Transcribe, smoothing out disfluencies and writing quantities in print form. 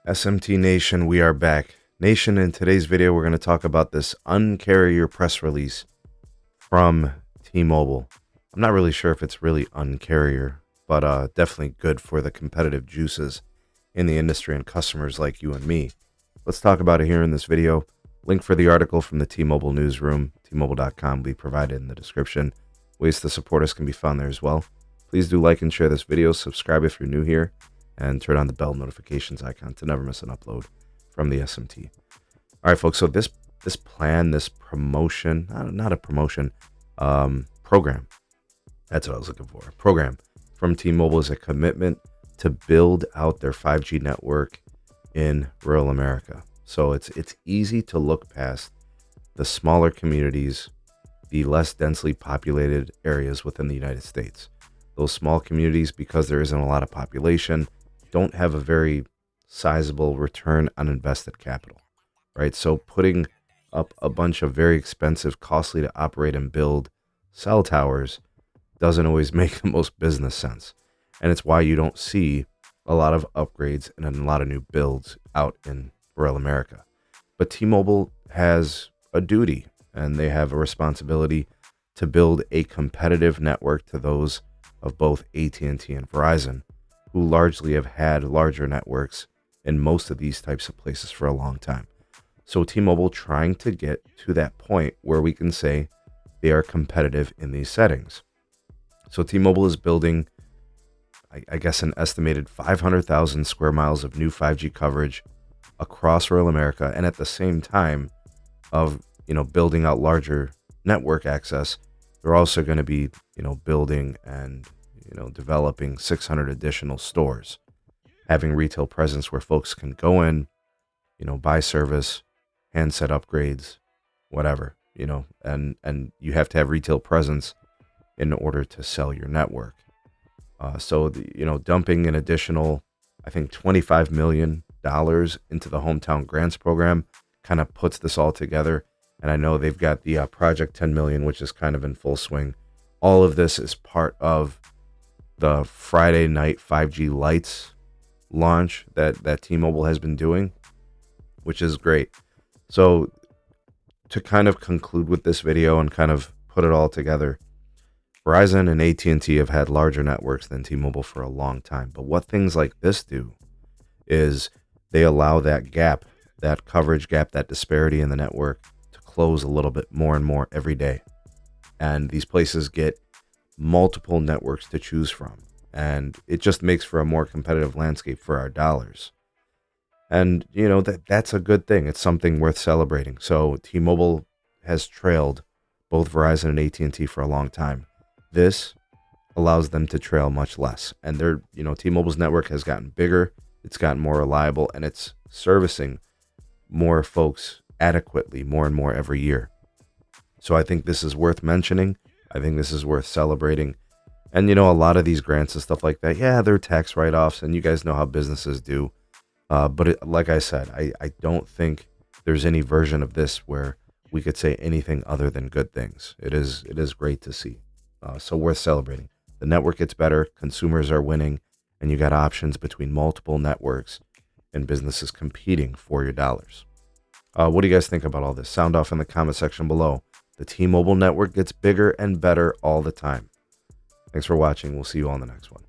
SMT Nation, we are back. Nation, in today's video, we're going to talk about this uncarrier press release from T-Mobile. I'm not really sure if it's really uncarrier, but definitely good for the competitive juices in the industry and customers like you and me. Let's talk about it here in this video. Link for the article from the T-Mobile newsroom, tmobile.com, will be provided in the description. Ways to support us can be found there as well. Please do like and share this video, subscribe if you're new here, and turn on the bell notifications icon to never miss an upload from the SMT. All right, folks, so this plan, this promotion, not a promotion, program, that's what I was looking for, program from T-Mobile is a commitment to build out their 5G network in rural America. So it's easy to look past the smaller communities, the less densely populated areas within the United States. Those small communities, because there isn't a lot of population, don't have a very sizable return on invested capital, right? So putting up a bunch of very expensive, costly to operate and build cell towers doesn't always make the most business sense. And it's why you don't see a lot of upgrades and a lot of new builds out in rural America. But T-Mobile has a duty and they have a responsibility to build a competitive network to those of both AT&T and Verizon, who largely have had larger networks in most of these types of places for a long time. So T-Mobile trying to get to that point where we can say they are competitive in these settings. So T-Mobile is building, I guess, an estimated 500,000 square miles of new 5G coverage across rural America, and at the same time of building out larger network access, they're also going to be building and developing 600 additional stores, having retail presence where folks can go in, buy service, handset upgrades, whatever, and you have to have retail presence in order to sell your network. So dumping an additional, I think, $25 million into the Hometown Grants program kind of puts this all together. And I know they've got the Project 10 Million, which is kind of in full swing. All of this is part of the Friday night 5G lights launch that T-Mobile has been doing, which is great. So to kind of conclude with this video and kind of put it all together, Verizon and AT&T have had larger networks than T-Mobile for a long time. But what things like this do is they allow that gap, that coverage gap, that disparity in the network to close a little bit more and more every day. And these places get multiple networks to choose from. And it just makes for a more competitive landscape for our dollars. And, that's a good thing. It's something worth celebrating. So T-Mobile has trailed both Verizon and AT&T for a long time. This allows them to trail much less. And T-Mobile's network has gotten bigger, it's gotten more reliable, and it's servicing more folks adequately more and more every year. So I think this is worth mentioning. I think this is worth celebrating. And, a lot of these grants and stuff like that, yeah, they're tax write-offs, and you guys know how businesses do. But like I said, I don't think there's any version of this where we could say anything other than good things. It is great to see. So worth celebrating. The network gets better, consumers are winning, and you got options between multiple networks and businesses competing for your dollars. What do you guys think about all this? Sound off in the comment section below. The T-Mobile network gets bigger and better all the time. Thanks for watching. We'll see you on the next one.